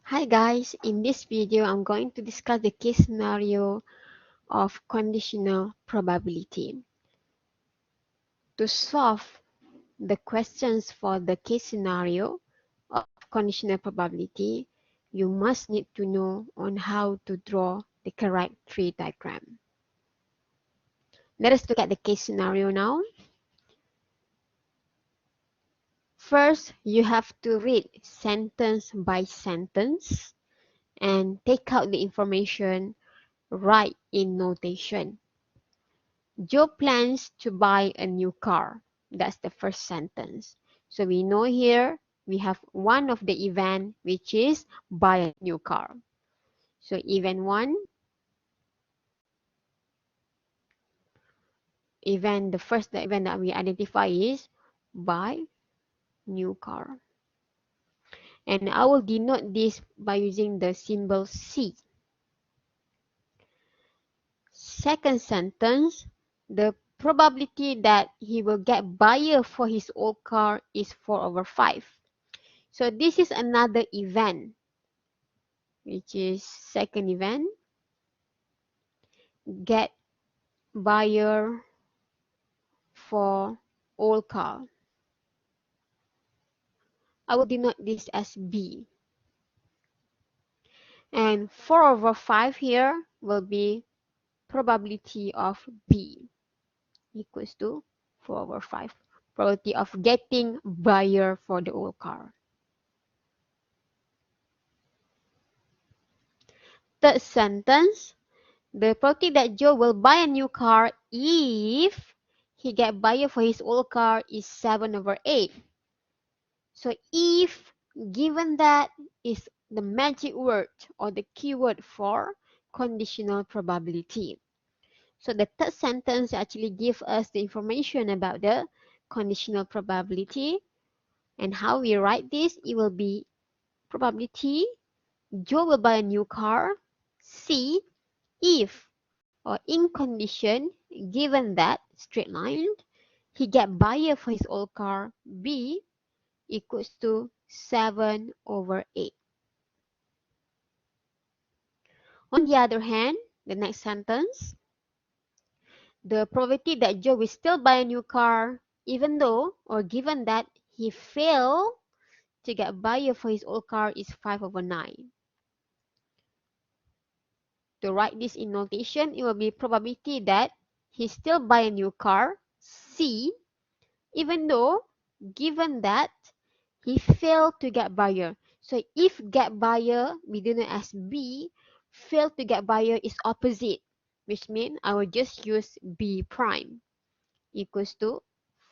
Hi guys, in this video I'm going to discuss the case scenario of conditional probability. To solve the questions for the case scenario of conditional probability, you must need to know on how to draw the correct tree diagram. Let us look at the case scenario now. First, you have to read sentence by sentence and take out the information right in notation. Joe plans to buy a new car. That's the first sentence. So we know here we have one of the event which is buy a new car. So event 1, the first event that we identify is buy new car. And I will denote this by using the symbol C. Second sentence, the probability that he will get buyer for his old car is 4/5. So this is another event, which is second event, get buyer for old car. I will denote this as B. And 4/5 here will be probability of B equals to 4/5. Probability of getting buyer for the old car. Third sentence, the probability that Joe will buy a new car if he get buyer for his old car is 7/8. So if given that is the magic word or the keyword for conditional probability. So the third sentence actually gives us the information about the conditional probability, and how we write this, it will be probability Joe will buy a new car, C, if or in condition given that straight line he get buyer for his old car, B equals to 7/8. On the other hand, the next sentence, the probability that Joe will still buy a new car even though or given that he failed to get buyer for his old car is 5/9. To write this in notation, it will be probability that he still buy a new car, C, even though given that he failed to get buyer. So if get buyer, we do know as B, fail to get buyer is opposite, which means I will just use B prime equals to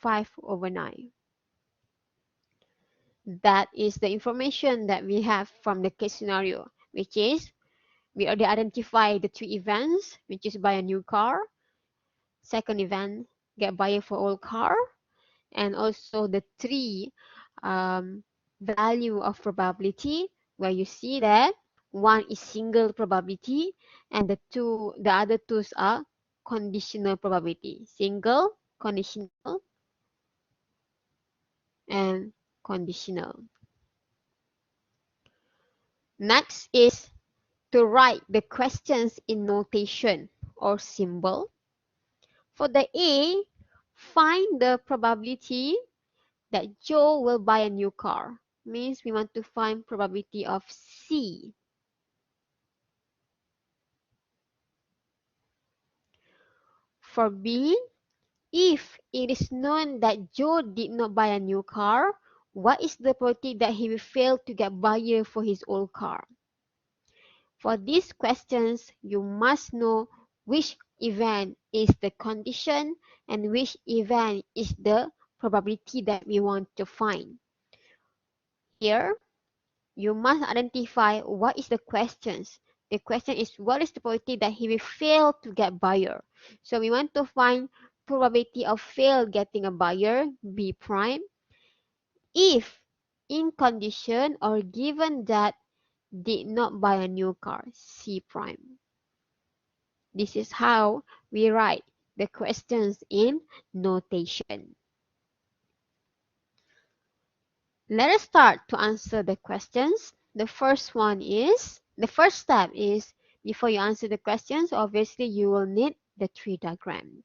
5/9. That is the information that we have from the case scenario, which is we already identify the three events, which is buy a new car, second event, get buyer for old car, and also the three value of probability, where you see that one is single probability and the other two are conditional probability, single, conditional, and conditional. Next is to write the questions in notation or symbol. For the A, find the probability that Joe will buy a new car. Means we want to find probability of C. For B, if it is known that Joe did not buy a new car, what is the probability that he will fail to get buyer for his old car? For these questions, you must know which event is the condition and which event is the probability that we want to find. Here, you must identify what is the questions. The question is what is the probability that he will fail to get buyer. So we want to find probability of fail getting a buyer, B prime, if in condition or given that did not buy a new car, C prime. This is how we write the questions in notation. Let us start to answer the questions. The first step is, before you answer the questions, obviously you will need the tree diagram.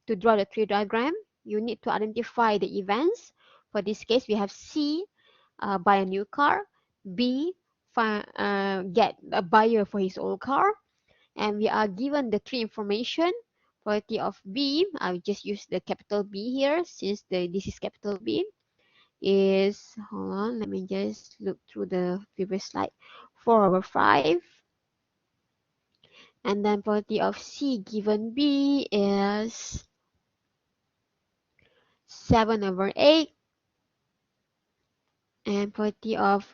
To draw the tree diagram, you need to identify the events. For this case, we have C, buy a new car, B, get a buyer for his old car, and we are given the three information. Property of B, I will just use the capital B here since this is capital B, is, hold on, let me just look through the previous slide, 4/5. And then property of C given B is 7/8. And property of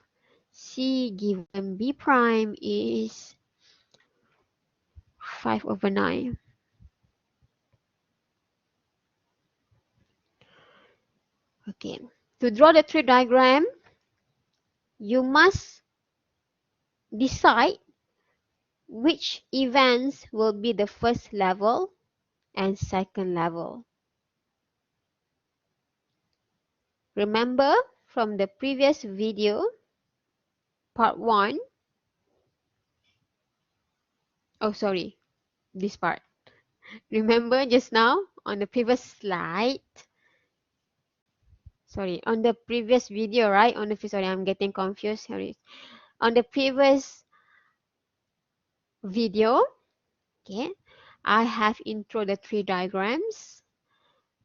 C given B prime is 5/9. Okay, to draw the tree diagram, you must decide which events will be the first level and second level. Remember from the previous video, part 1, oh sorry, this part. Remember just now on the previous slide, sorry, on the previous video, right? Sorry, I'm getting confused. Sorry. On the previous video, okay, I have intro the three diagrams,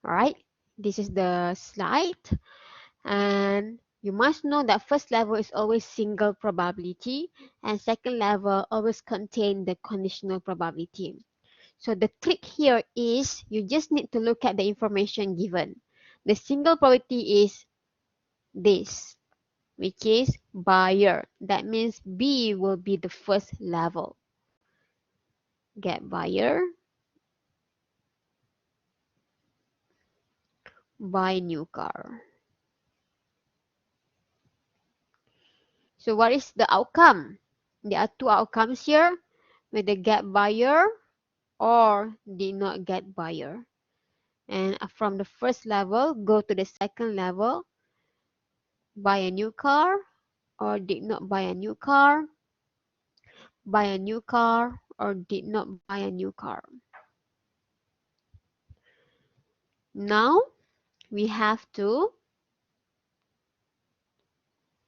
right? This is the slide, and you must know that first level is always single probability, and second level always contain the conditional probability. So the trick here is you just need to look at the information given. The single probability is this, which is buyer. That means B will be the first level. Get buyer, buy new car. So what is the outcome? There are two outcomes here, whether get buyer or did not get buyer. And from the first level, go to the second level, buy a new car or did not buy a new car, buy a new car or did not buy a new car. Now we have to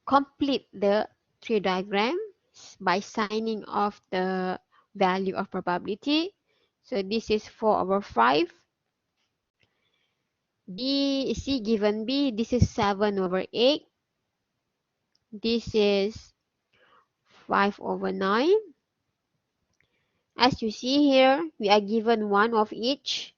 complete the tree diagram by signing off the value of probability. So this is 4/5. C given B, this is 7/8. This is 5/9. As you see here, we are given one of each.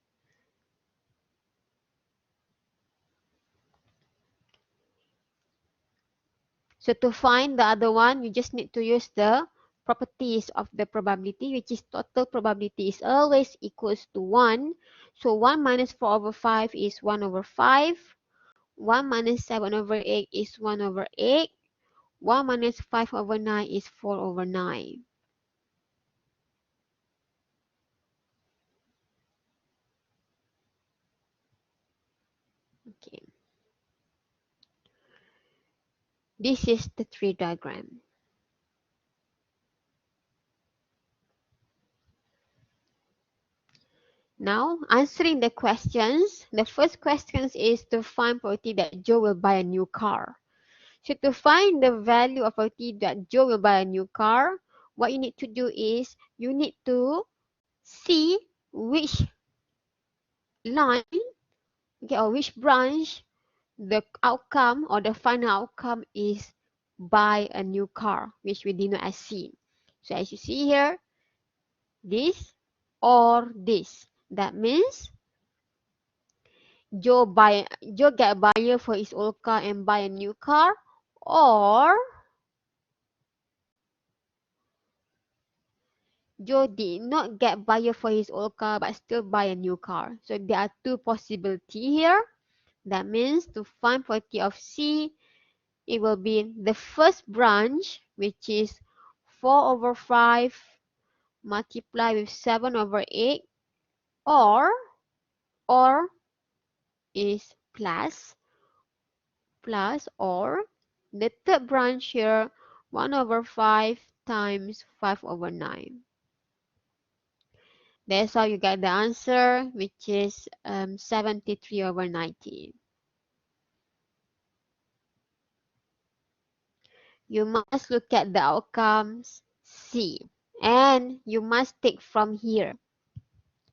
So to find the other one, you just need to use the properties of the probability, which is total probability is always equals to 1. So 1 minus 4/5 is 1/5. 1 minus 7/8 is 1/8. 1 minus 5/9 is 4/9. Okay. This is the tree diagram. Now, answering the questions, the first question is to find probability that Joe will buy a new car. So to find the value of probability that Joe will buy a new car, what you need to do is you need to see which line, okay, or which branch the outcome or the final outcome is buy a new car, which we denote as C. So as you see here, this or this. That means Joe get a buyer for his old car and buy a new car, or Joe did not get buyer for his old car but still buy a new car. So there are two possibilities here. That means to find probability of C, it will be the first branch, which is 4/5 multiplied with 7/8, or is plus or the third branch here, 1 over 5 times 5 over 9. That's how you get the answer, which is 73 over 90. You must look at the outcomes C. And you must take from here.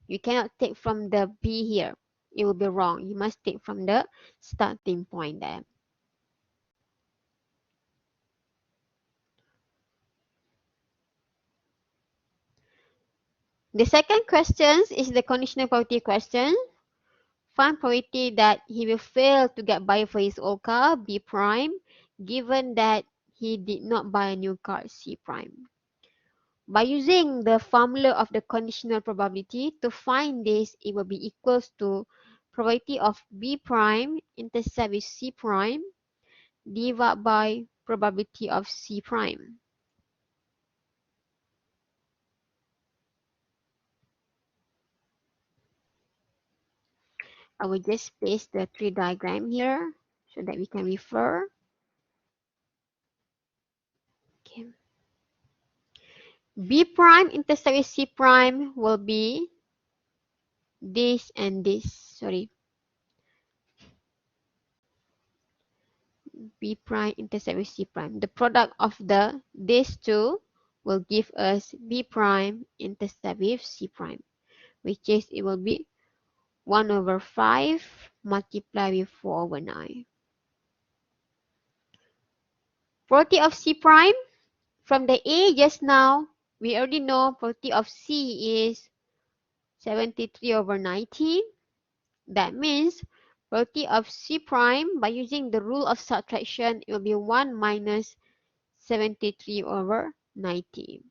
You cannot take from the B here. It will be wrong. You must take from the starting point there. The second question is the conditional probability question. Find probability that he will fail to get buyer for his old car, B prime, given that he did not buy a new car, C prime. By using the formula of the conditional probability, to find this, it will be equals to probability of B prime intersect with C prime divided by probability of C prime. I will just paste the tree diagram here so that we can refer. Okay. B prime intersect with C prime will be this and this. Sorry. B prime intersect with C prime. The product of these two will give us B prime intersect with C prime, which is it will be 1 over 5 multiplied with 4 over 9. Probability of C prime, from the A just now, we already know probability of C is 73 over 90. That means probability of C prime, by using the rule of subtraction, it will be 1 minus 73 over 90.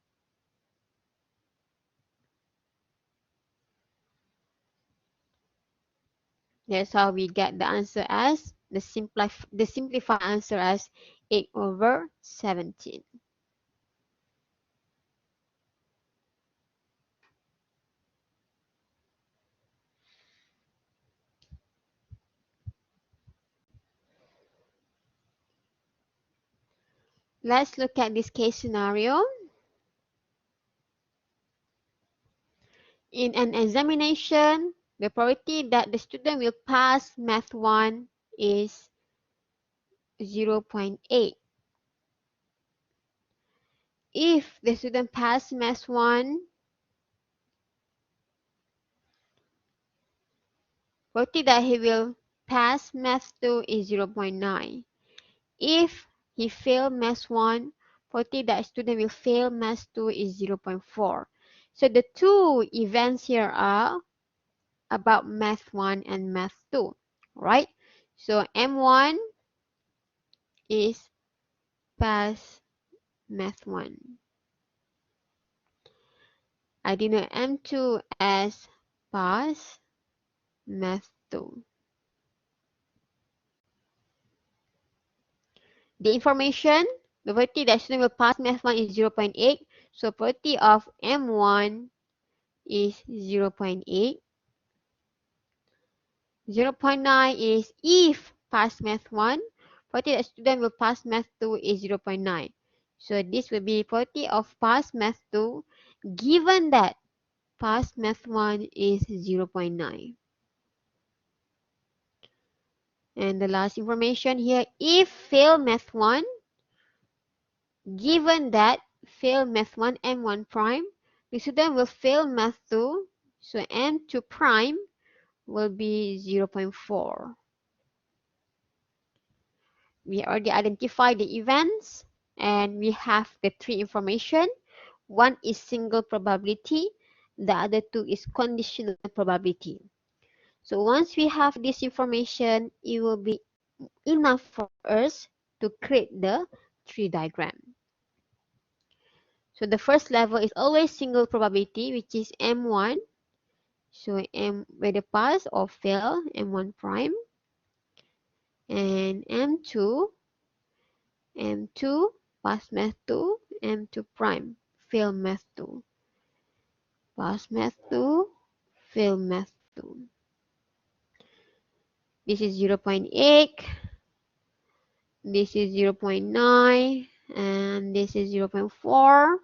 That's how we get the answer as the simplified answer as 8 over 17. Let's look at this case scenario. In an examination, the probability that the student will pass Math 1 is 0.8. If the student passes Math 1, probability that he will pass Math 2 is 0.9. If he failed Math 1, probability that student will fail Math 2 is 0.4. So the two events here are about Math 1 and Math 2, right? So M1 is pass Math 1. I denote M2 as pass Math 2. The information, the probability that student will pass Math 1 is 0.8. So probability of M1 is 0.8. 0.9 is if pass Math 1. Probability that student will pass Math 2 is 0.9. So this will be probability of pass Math 2 given that pass Math 1 is 0.9. And the last information here, if fail Math 1, given that fail Math 1 M1 prime, the student will fail Math 2, so M2 prime will be 0.4. We already identified the events and we have the three information. One is single probability, the other two is conditional probability. So once we have this information, it will be enough for us to create the tree diagram. So the first level is always single probability, which is M1. So M whether pass or fail, M1 prime. And M2 pass Math 2, M2 prime, fail Math 2. Pass Math 2, fail Math 2. This is 0.8. This is 0.9. and this is 0.4.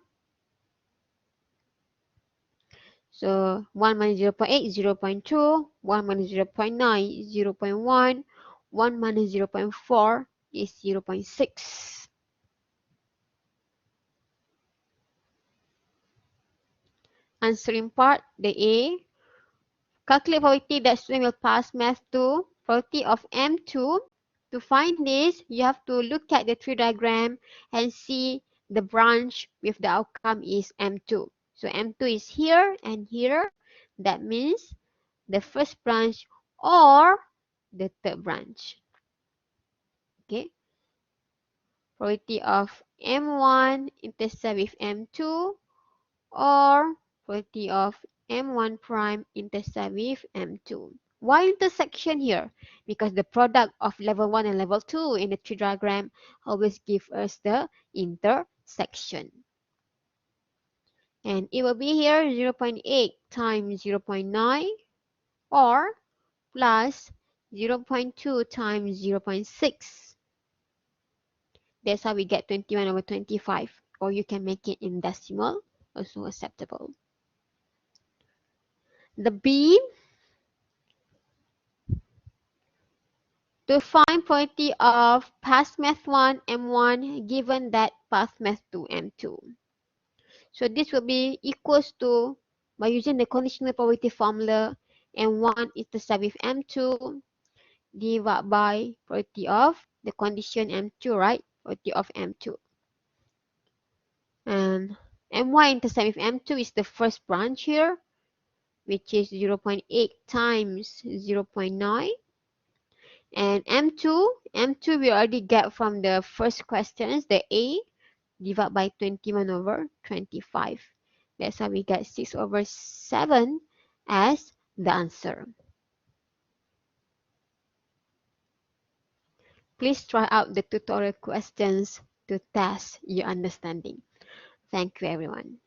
So 1 minus 0.8, 0.2, 1 minus 0.9, 0.1, 1 minus 0.4 is 0.6. Answering part, the A. Calculate probability that student will pass Math 2, probability of M2. To find this, you have to look at the tree diagram and see the branch with the outcome is M2. So M2 is here and here. That means the first branch or the third branch. Okay. Probability of M1 intersect with M2 or probability of M1 prime intersect with M2. Why intersection here? Because the product of level 1 and level 2 in the tree diagram always give us the intersection. And it will be here 0.8 times 0.9 or plus 0.2 times 0.6. That's how we get 21 over 25. Or you can make it in decimal, also acceptable. The B, to find probability of pass math 1 M1 given that pass math 2 M2. So this will be equals to, by using the conditional probability formula, M1 is the sum with M2 divided by probability of the condition M2, right? Probability of M2. And M1 intercept with M2 is the first branch here, which is 0.8 times 0.9. And M2 we already get from the first questions, the A, divided by 21 over 25. That's how we get 6 over 7 as the answer. Please try out the tutorial questions to test your understanding. Thank you, everyone.